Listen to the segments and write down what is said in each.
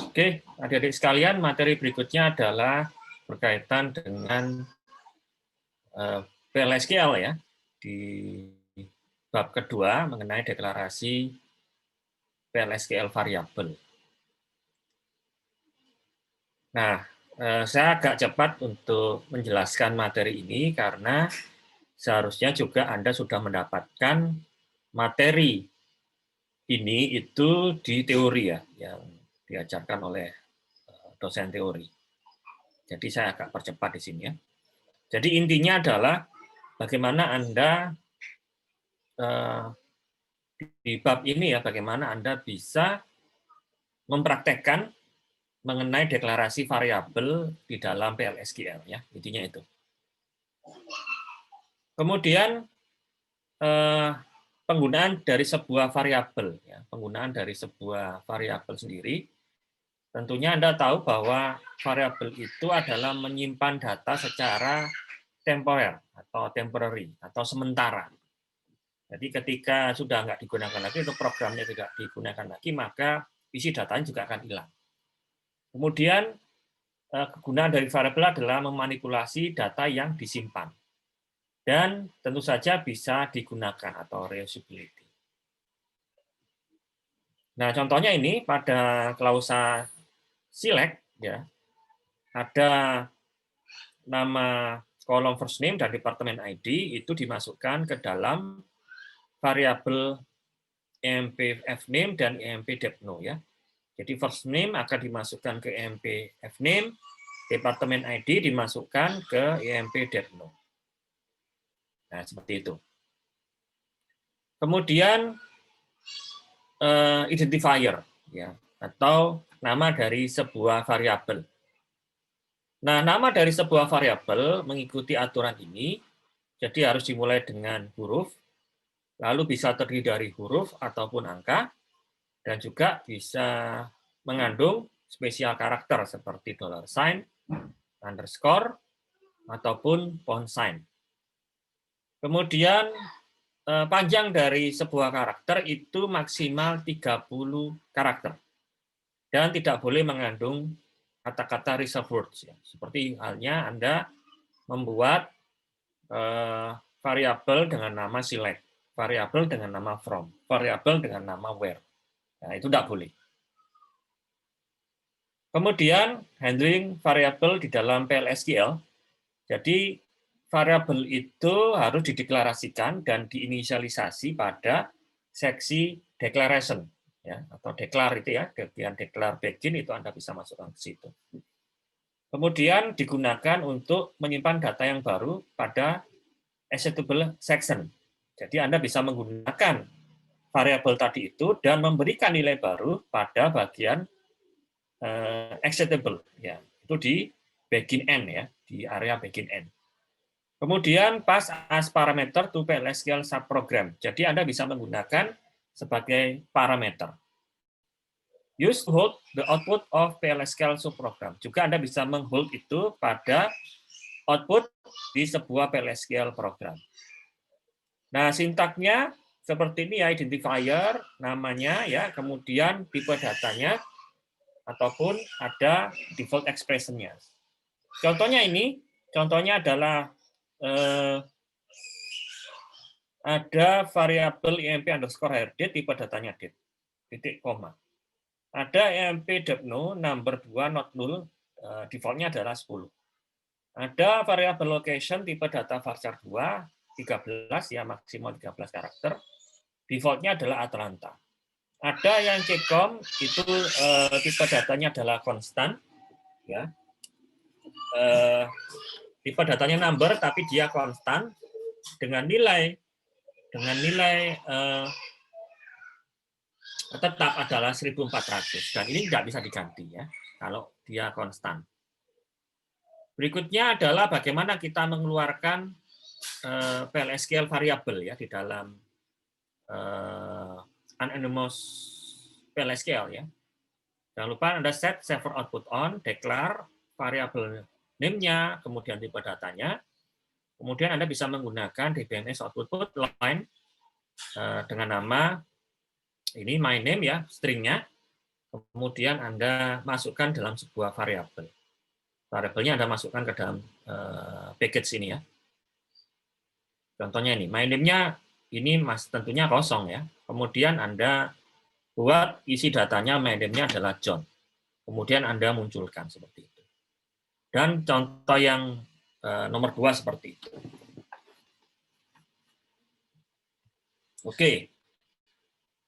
Oke, adik-adik sekalian, materi berikutnya adalah berkaitan dengan PLSQL ya, di bab kedua mengenai deklarasi PLSQL variabel. Nah, saya agak cepat untuk menjelaskan materi ini karena seharusnya juga Anda sudah mendapatkan materi ini itu di teori ya, yang diajarkan oleh dosen teori. Jadi saya agak percepat di sini ya. Jadi intinya adalah bagaimana Anda di bab ini ya, bagaimana Anda bisa mempraktekkan mengenai deklarasi variabel di dalam PLSQL ya, intinya itu. Kemudian penggunaan dari sebuah variabel ya, penggunaan dari sebuah variabel sendiri. Tentunya Anda tahu bahwa variabel itu adalah menyimpan data secara temporer atau temporary atau sementara. Jadi ketika sudah nggak digunakan lagi, atau programnya tidak digunakan lagi, maka isi datanya juga akan hilang. Kemudian kegunaan dari variabel adalah memanipulasi data yang disimpan. Dan tentu saja bisa digunakan atau reusability. Nah, contohnya ini pada klausa select ya, ada nama kolom first name dan department ID itu dimasukkan ke dalam variabel emp fname dan emp depno ya. Jadi first name akan dimasukkan ke emp fname, department ID dimasukkan ke emp depno. Nah, seperti itu. Kemudian identifier ya, atau nama dari sebuah variabel. Nah, nama dari sebuah variabel mengikuti aturan ini, jadi harus dimulai dengan huruf, lalu bisa terdiri dari huruf ataupun angka, dan juga bisa mengandung spesial karakter seperti $sign, underscore, ataupun pound sign. Kemudian panjang dari sebuah karakter itu maksimal 30 karakter. Dan tidak boleh mengandung kata-kata reserved words. Ya. Seperti halnya Anda membuat variabel dengan nama select, variabel dengan nama from, variabel dengan nama where. Nah, itu tidak boleh. Kemudian handling variabel di dalam PLSQL. Jadi variabel itu harus dideklarasikan dan diinisialisasi pada seksi declaration ya, atau declare itu ya, bagian declare begin itu Anda bisa masukkan ke situ. Kemudian digunakan untuk menyimpan data yang baru pada executable section. Jadi Anda bisa menggunakan variabel tadi itu dan memberikan nilai baru pada bagian executable ya, itu di begin end ya, di area begin end. Kemudian pass as parameter to PLSQL subprogram. Jadi Anda bisa menggunakan sebagai parameter. Use to hold the output of PLSQL subprogram. Juga Anda bisa menghold itu pada output di sebuah PLSQL program. Nah, sintaknya seperti ini ya, identifier namanya ya, kemudian tipe datanya ataupun ada default expression-nya. Contohnya ini, contohnya adalah ada variabel emp underscore hrd tipe datanya date, titik koma. Ada emp depno number 2 not null, defaultnya adalah 10. Ada variabel location tipe data varchar 2, 13 ya, maksimal 13 karakter. Defaultnya adalah Atlanta. Ada yang cecom itu tipe datanya adalah konstan ya. Tipe datanya number tapi dia konstan dengan nilai tetap adalah 1400 dan ini tidak bisa diganti ya kalau dia konstan. Berikutnya adalah bagaimana kita mengeluarkan PLSQL variabel ya di dalam anonymous PLSQL ya. Jangan lupa Anda set server output on, declare variabel name-nya, kemudian tipe datanya. Kemudian Anda bisa menggunakan dbms output line dengan nama ini my name ya, string-nya. kemudian Anda masukkan dalam sebuah variabel. Variabelnya Anda masukkan ke dalam package ini ya. Contohnya ini, my name-nya ini tentunya kosong ya. Kemudian Anda buat isi datanya, my name-nya adalah John. Kemudian Anda munculkan seperti itu. Dan contoh yang nomor 2 seperti itu. Oke.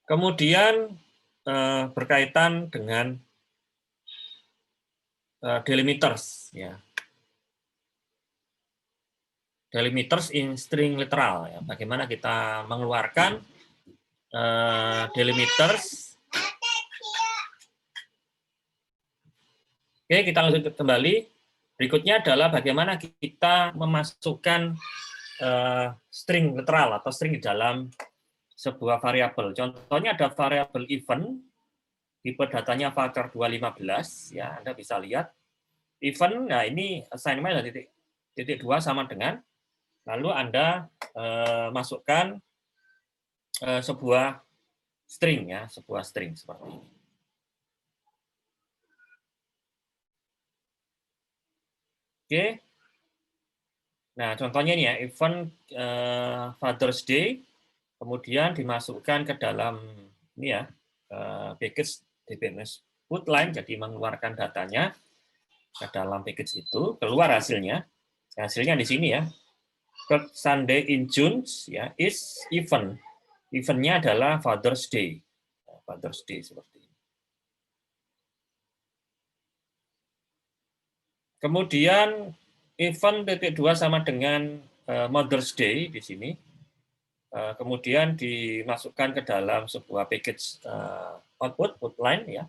Kemudian berkaitan dengan delimiters ya. Delimiters in string literal ya. Bagaimana kita mengeluarkan delimiters. Oke, kita lanjut kembali. Berikutnya adalah bagaimana kita memasukkan string literal atau string di dalam sebuah variabel. Contohnya ada variabel event, tipe datanya varchar 215 ya, Anda bisa lihat. Event, nah ini assignment dari titik 2 sama dengan, lalu Anda masukkan sebuah string ya, sebuah string seperti ini. Oke. Nah, contohnya ini ya, event Father's Day, kemudian dimasukkan ke dalam ini ya, package DBMS Putline, jadi mengeluarkan datanya ke dalam package itu, keluar hasilnya. Hasilnya di sini ya. Third Sunday in June ya is event. Eventnya adalah Father's Day. Father's Day seperti ini. Kemudian event titik 2 sama dengan Mother's Day di sini. Kemudian dimasukkan ke dalam sebuah package output Putline ya.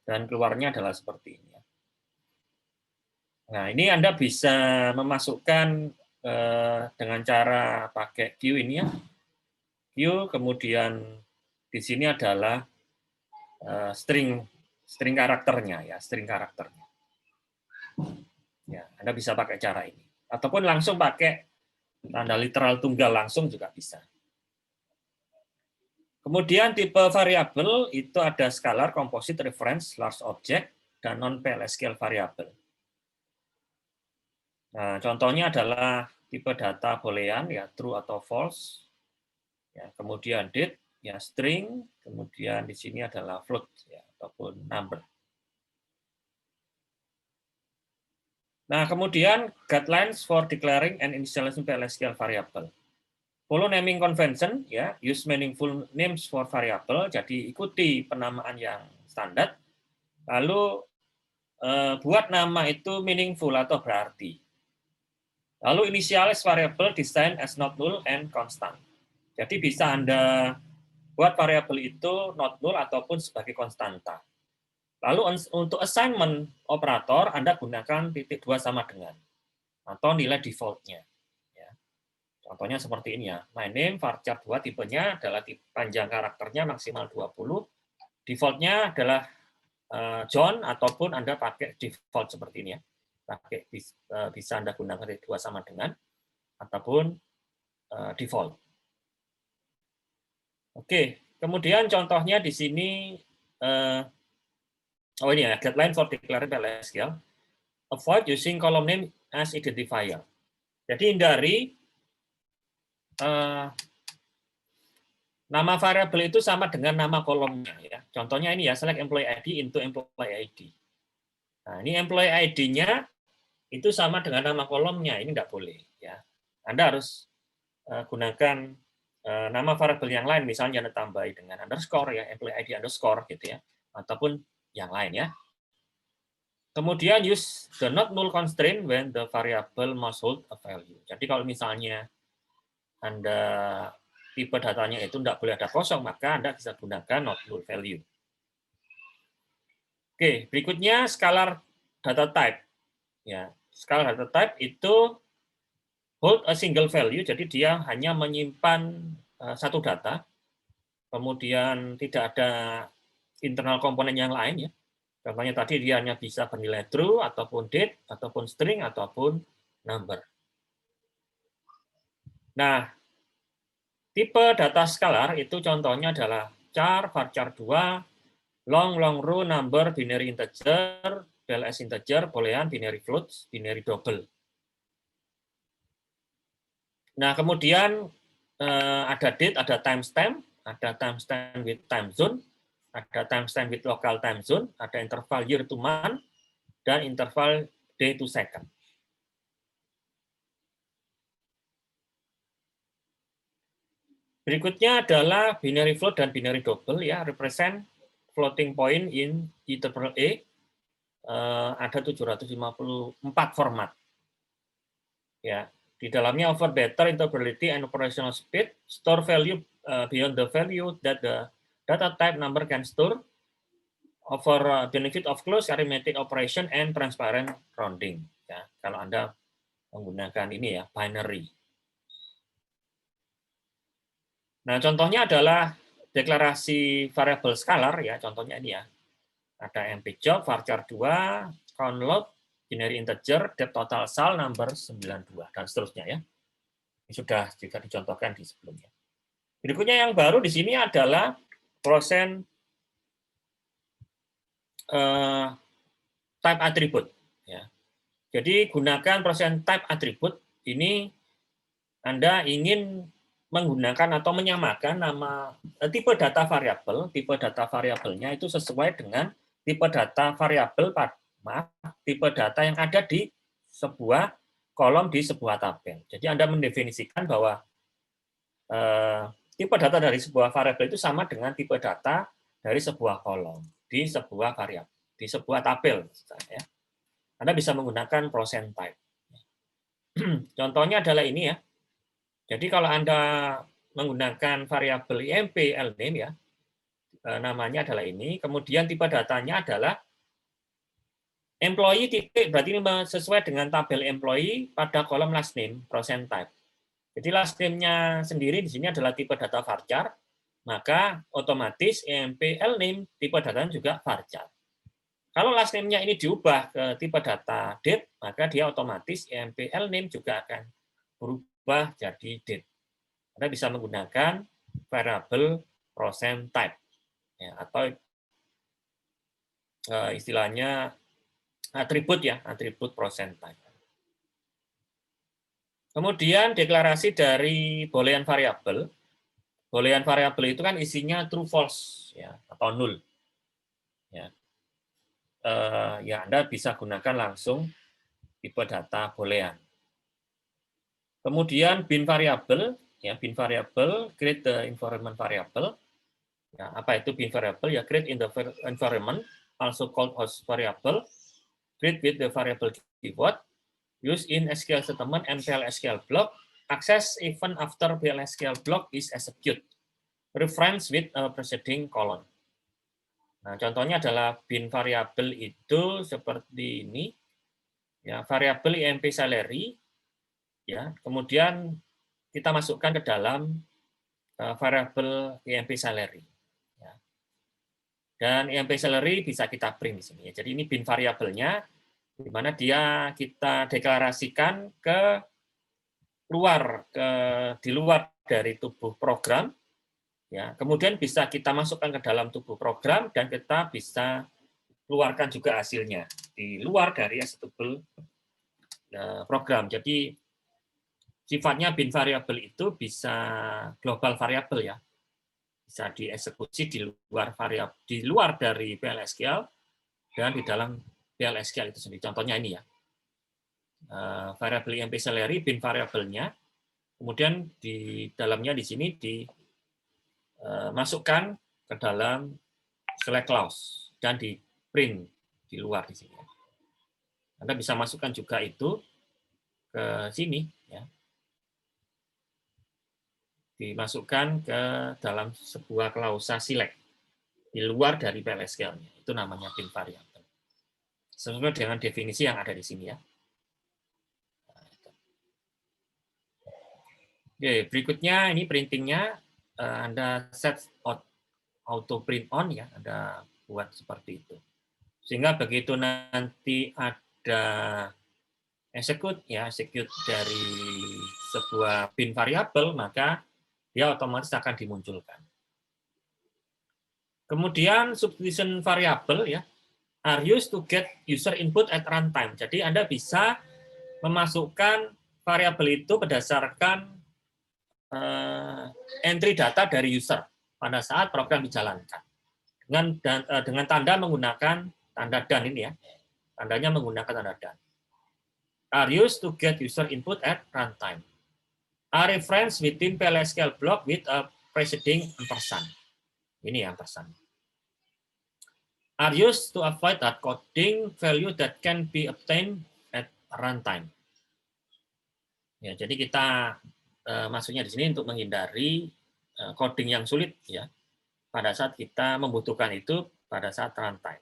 Dan keluarnya adalah seperti ini. Nah, ini Anda bisa memasukkan dengan cara pakai Q ini ya. Q, kemudian di sini adalah string karakternya ya, string karakternya. Ya, Anda bisa pakai cara ini. Ataupun langsung pakai tanda literal tunggal langsung juga bisa. Kemudian tipe variabel itu ada scalar, composite, reference, large object, dan non-PLSQL variable. Nah, contohnya adalah tipe data boolean ya, true atau false. Ya, kemudian date ya string, kemudian di sini adalah float ya ataupun number. Nah, kemudian guidelines for declaring and initializing PLSQL variable. Follow naming convention ya, use meaningful names for variable. Jadi ikuti penamaan yang standar. Lalu buat nama itu meaningful atau berarti. Lalu initialize variable design as not null and constant. Jadi bisa Anda buat variabel itu not null ataupun sebagai konstanta. Lalu untuk assignment operator, Anda gunakan titik 2 sama dengan, atau nilai default-nya. Ya. Contohnya seperti ini ya, my name, varchar 2, tipenya adalah panjang karakternya maksimal 20, default-nya adalah John, ataupun Anda pakai default seperti ini ya. Pakai, bisa Anda gunakan titik 2 sama dengan, ataupun default. Oke, kemudian contohnya di sini, oh ini ya, guideline for declaring PLSQL. Avoid using column name as identifier. Jadi hindari nama variabel itu sama dengan nama kolomnya. Ya. Contohnya ini ya, select employee ID into employee ID. Nah, ini employee ID-nya itu sama dengan nama kolomnya. Ini nggak boleh. Ya. Anda harus gunakan nama variabel yang lain, misalnya Anda tambahi dengan underscore, ya, employee ID underscore, gitu ya, ataupun yang lain ya. Kemudian use the not null constraint when the variable must hold a value. Jadi kalau misalnya Anda tipe datanya itu tidak boleh ada kosong, maka Anda bisa gunakan not null value. Oke, berikutnya scalar data type. Ya, scalar data type itu hold a single value, jadi dia hanya menyimpan satu data, kemudian tidak ada internal komponen yang lain ya. Contohnya tadi dia hanya bisa bernilai true, ataupun date, ataupun string, ataupun number. Nah, tipe data scalar itu contohnya adalah char, varchar 2, long row, number, binary integer, PLS integer, boolean, binary floats, binary double. Nah, kemudian ada date, ada timestamp with time zone, ada timestamp with local time zone, ada interval year to month, dan interval day to second. Berikutnya adalah binary float dan binary double, ya, represent floating point in IEEE. Ada 754 format. Ya, di dalamnya offer better interoperability and operational speed, store value beyond the value that the data type number can store, offer benefit of close arithmetic operation and transparent rounding. Ya, kalau Anda menggunakan ini ya, binary. Nah, contohnya adalah deklarasi variabel skalar, ya, contohnya ini ya. Ada mpjob, varchar 2, countLoad, binary integer, depth total sal, number 92, dan seterusnya ya. Ini sudah juga dicontohkan di sebelumnya. Berikutnya yang baru di sini adalah percent type attribute. Ya. Jadi gunakan percent type attribute ini Anda ingin menggunakan atau menyamakan nama tipe data variabelnya itu sesuai dengan tipe data variabel tipe data yang ada di sebuah kolom di sebuah tabel. Jadi Anda mendefinisikan bahwa tipe data dari sebuah variabel itu sama dengan tipe data dari sebuah kolom di sebuah variabel, di sebuah tabel. Ya. Anda bisa menggunakan percent type. Contohnya adalah ini ya. Jadi kalau Anda menggunakan variabel IMP LNAME ya, namanya adalah ini, kemudian tipe datanya adalah employee titik, berarti ini sesuai dengan tabel employee pada kolom last name, percent type. Jadi last name-nya sendiri di sini adalah tipe data varchar, maka otomatis IMP LNAME tipe datanya juga varchar. Kalau last name-nya ini diubah ke tipe data date, maka dia otomatis IMP LNAME juga akan berubah jadi date. Anda bisa menggunakan variable percent type, ya, atau istilahnya atribut ya, atribut percent type. Kemudian deklarasi dari boolean variable. Boolean variable itu kan isinya true false ya, atau null. Ya. Ya Anda bisa gunakan langsung tipe data boolean. Kemudian bin variable, ya bin variable create the environment variable. Ya, apa itu bin variable? Ya create in the environment, also called host variable, create with the variable keyword, use in SQL statement and PL/SQL block, access even after PL/SQL block is execute, reference with a preceding colon. Nah, contohnya adalah bin variable itu seperti ini, ya variabel IMP salary, ya kemudian kita masukkan ke dalam variabel IMP salary. Ya. Dan IMP salary bisa kita print di sini. Ya. Jadi ini bin variabelnya, di mana dia kita deklarasikan di luar dari tubuh program, ya. Kemudian bisa kita masukkan ke dalam tubuh program dan kita bisa keluarkan juga hasilnya di luar dari executable program. Jadi sifatnya bin variabel itu bisa global variabel ya, bisa dieksekusi di luar dari PL/SQL dan di dalam PL/SQL itu sendiri. Contohnya ini ya, variabel IMP salary bin variabelnya, kemudian di dalamnya di sini dimasukkan ke dalam select clause dan di print di luar di sini. Anda bisa masukkan juga itu ke sini ya, dimasukkan ke dalam sebuah klausa select di luar dari PL/SQL-nya. Itu namanya bin variabel. Sesuai dengan definisi yang ada di sini ya. Oke, berikutnya ini printingnya Anda set auto print on ya, Anda buat seperti itu. Sehingga begitu nanti ada execute dari sebuah bin variabel, maka dia otomatis akan dimunculkan. Kemudian substitution variable ya, are used to get user input at runtime. Jadi Anda bisa memasukkan variabel itu berdasarkan entry data dari user pada saat program dijalankan. Dengan tanda menggunakan tanda dan ini ya. Tandanya menggunakan tanda dan. Are used to get user input at runtime. Are referenced within PLSQL block with a preceding ampersand. Ini ya ampersand. Are used to avoid that coding value that can be obtained at runtime. Ya, jadi kita maksudnya di sini untuk menghindari coding yang sulit ya pada saat kita membutuhkan itu pada saat runtime.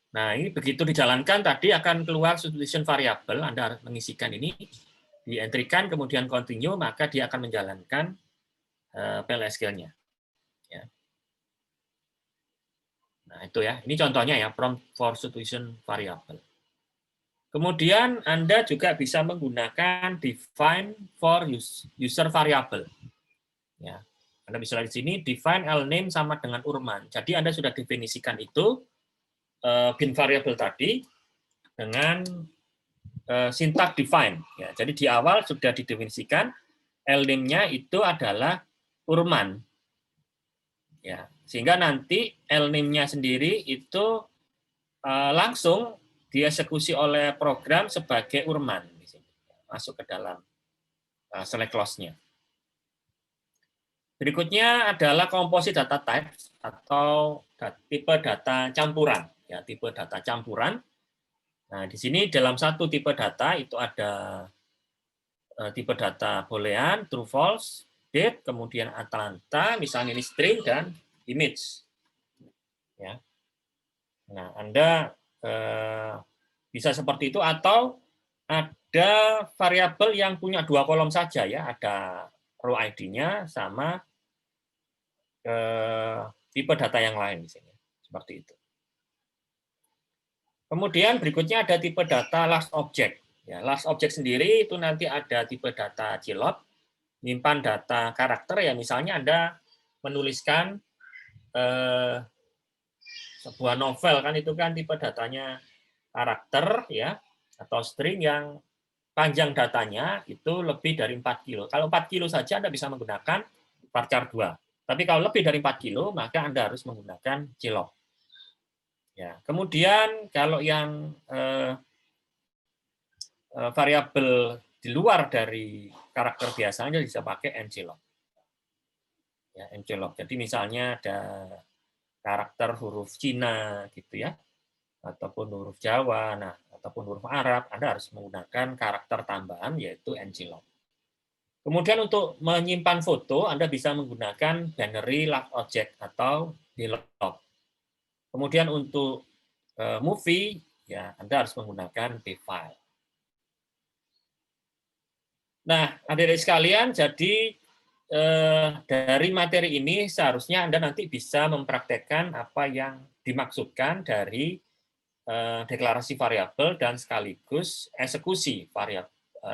Nah, ini begitu dijalankan tadi akan keluar substitution variable, Anda harus mengisikan ini, di-entry-kan, kemudian continue, maka dia akan menjalankan PLSQL-nya. Ya. Nah, itu ya, ini contohnya ya, prompt for substitution variable. Kemudian Anda juga bisa menggunakan define for user variable. Ya. Anda bisa lihat di sini, define lname sama dengan Urman. Jadi Anda sudah definisikan itu, bin variable tadi dengan sintak define. Ya, jadi di awal sudah didefinisikan lname-nya itu adalah Urman. Ya, sehingga nanti lname-nya sendiri itu langsung dieksekusi oleh program sebagai Urman. Masuk ke dalam select clause-nya. Berikutnya adalah composite data types atau tipe data campuran. Ya, tipe data campuran. Nah, di sini dalam satu tipe data itu ada tipe data boolean, true false, date, kemudian Atlanta, misalnya ini string dan image. Ya. Nah, Anda bisa seperti itu atau ada variabel yang punya 2 kolom saja ya, ada row ID-nya sama tipe data yang lain di sini, seperti itu. Kemudian berikutnya ada tipe data last object. Ya, last object sendiri itu nanti ada tipe data cilot, menyimpan data karakter ya, misalnya Anda menuliskan sebuah novel kan itu kan tipe datanya karakter ya atau string yang panjang datanya itu lebih dari 4 kilo. Kalau 4 kilo saja Anda bisa menggunakan varchar 2. Tapi kalau lebih dari 4 kilo maka Anda harus menggunakan cilok. Ya, kemudian kalau yang variabel di luar dari karakter biasanya bisa pakai nclog. Ya, nclog. Jadi misalnya ada karakter huruf Cina gitu ya, ataupun huruf Jawa, nah ataupun huruf Arab, Anda harus menggunakan karakter tambahan yaitu nclog. Kemudian untuk menyimpan foto, Anda bisa menggunakan binary last object atau blog. Kemudian untuk movie, ya Anda harus menggunakan bfile. Nah, adik-adik sekalian, jadi dari materi ini seharusnya Anda nanti bisa mempraktekkan apa yang dimaksudkan dari deklarasi variabel dan sekaligus eksekusi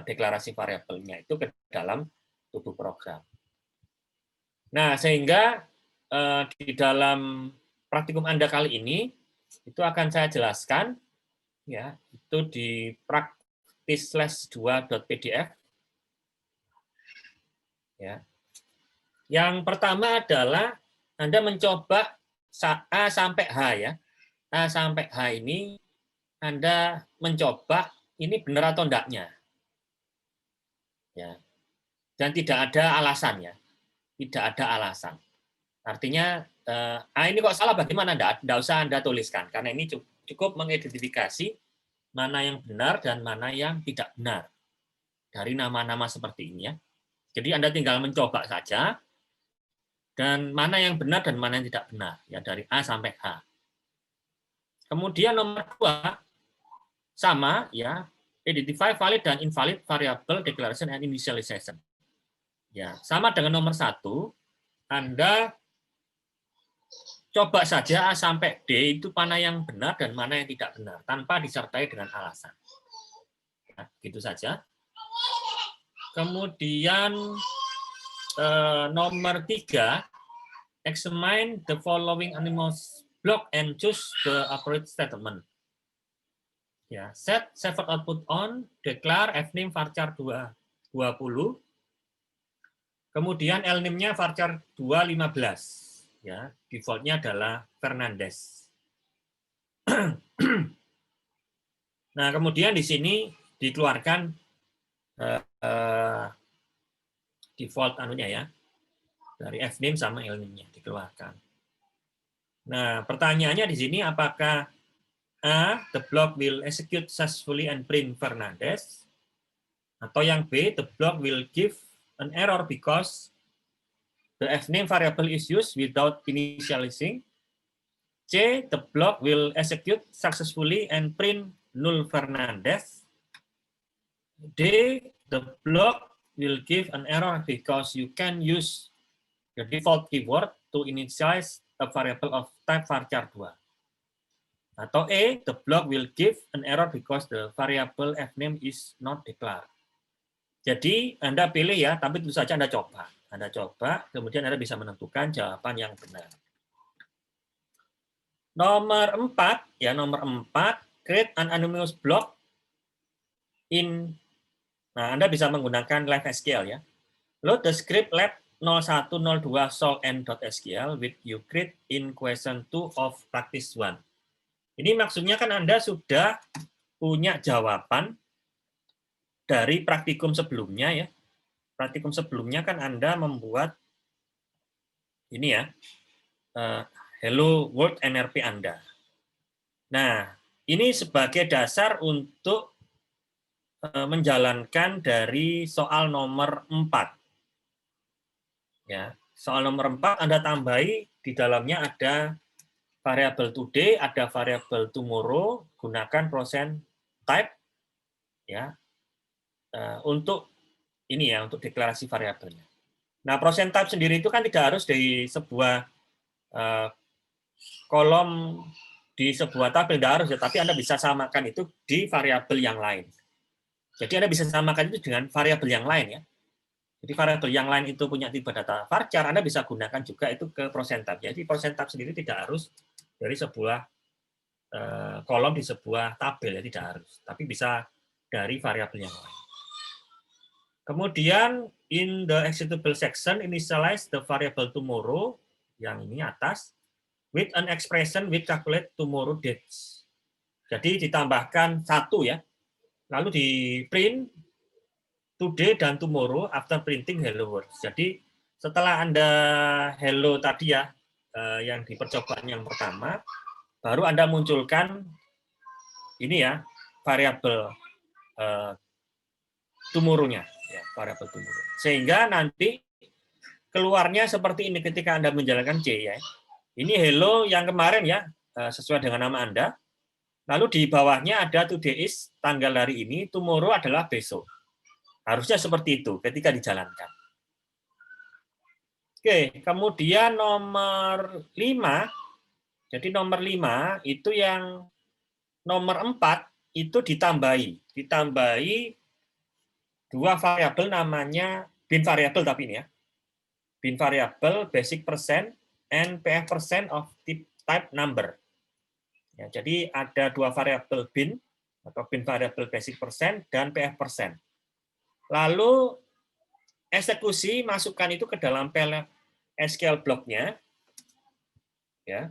deklarasi variabelnya itu ke dalam tubuh program. Nah, sehingga di dalam praktikum Anda kali ini itu akan saya jelaskan ya, itu di practice/2.pdf ya. Yang pertama adalah Anda mencoba A sampai H ya. A sampai H ini Anda mencoba ini benar atau enggaknya. Ya. Dan tidak ada alasan ya. Tidak ada alasan. Artinya ini kok salah bagaimana? Enggak usah Anda tuliskan karena ini cukup mengidentifikasi mana yang benar dan mana yang tidak benar dari nama-nama seperti ini ya. Jadi Anda tinggal mencoba saja dan mana yang benar dan mana yang tidak benar ya dari A sampai H. Kemudian nomor 2 sama ya, identify valid dan invalid variable declaration and initialization. Ya, sama dengan nomor 1, Anda coba saja A sampai D itu mana yang benar dan mana yang tidak benar tanpa disertai dengan alasan. Nah, gitu saja. Kemudian nomor 3, examine the following animals block and choose the appropriate statement. Ya, set save output on, declare fname varchar 20, kemudian lname-nya varchar 215. Ya, default-nya adalah Fernandes. Nah, kemudian di sini dikeluarkan default anunya ya, dari fname sama lname-nya dikeluarkan. Nah, pertanyaannya di sini apakah A, the block will execute successfully and print Fernandes, atau yang B, the block will give an error because the fname variable is used without initializing. C, the block will execute successfully and print null Fernandes. D, the block will give an error because you can use the default keyword to initialize a variable of type varchar 2. Atau E, the block will give an error because the variable fname is not declared. Jadi Anda pilih ya, tapi tentu saja Anda coba. Anda coba, kemudian Anda bisa menentukan jawaban yang benar. Nomor 4, ya nomor 4, create an anonymous block in. Nah, Anda bisa menggunakan live SQL ya. Load the script lab 0102 soln.sql with you create in question 2 of practice 1. Ini maksudnya kan Anda sudah punya jawaban dari praktikum sebelumnya ya. Praktikum sebelumnya kan Anda membuat ini ya, Hello World NRP Anda. Nah, ini sebagai dasar untuk menjalankan dari soal nomor 4. Ya, soal nomor 4 Anda tambahi di dalamnya ada variabel today, ada variabel tomorrow, gunakan %type ya untuk ini ya, untuk deklarasi variabelnya. Nah, %type sendiri itu kan tidak harus dari sebuah kolom di sebuah tabel, tidak harus ya, tapi Anda bisa samakan itu di variabel yang lain. Jadi Anda bisa samakan itu dengan variabel yang lain ya. Jadi variabel yang lain itu punya tipe data varchar, Anda bisa gunakan juga itu ke %type. Jadi %type sendiri tidak harus dari sebuah kolom di sebuah tabel ya, tidak harus, tapi bisa dari variabel yang lain. Kemudian in the executable section initialize the variable tomorrow yang ini atas with an expression with calculate tomorrow dates. Jadi ditambahkan 1 ya. Lalu di print today dan tomorrow after printing hello world. Jadi setelah Anda hello tadi ya yang di percobaan yang pertama, baru Anda munculkan ini ya, variabel tomorrow-nya, ya, variabel tomorrow. Sehingga nanti keluarnya seperti ini ketika Anda menjalankan C ya. Ini hello yang kemarin ya, sesuai dengan nama Anda. Lalu di bawahnya ada today is tanggal hari ini, tomorrow adalah besok. Harusnya seperti itu ketika dijalankan. Oke, kemudian nomor 5. Jadi nomor 5 itu yang nomor 4 itu ditambahi 2 variabel namanya bin variabel tapi ini ya. Bin variabel basic percent and PF percent of type number. Ya, jadi ada 2 variabel bin atau bin variabel basic percent dan PF percent. Lalu eksekusi masukkan itu ke dalam SQL block-nya. Ya.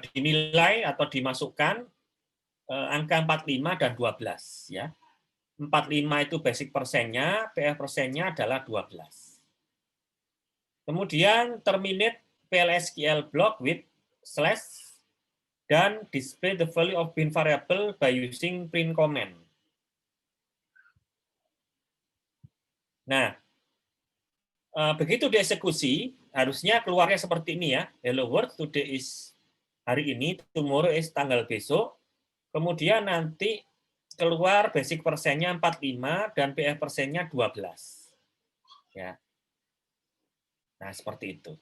Dinilai atau dimasukkan angka 45 dan 12 ya. 45 itu basic persennya, PF persennya adalah 12. Kemudian terminate PLSQL block with slash dan display the value of bin variable by using print command. Nah, begitu dieksekusi, harusnya keluarnya seperti ini ya. Hello world, today is hari ini, tomorrow is tanggal besok. Kemudian nanti keluar basic persennya 45 dan PF persennya 12. Ya. Nah, seperti itu.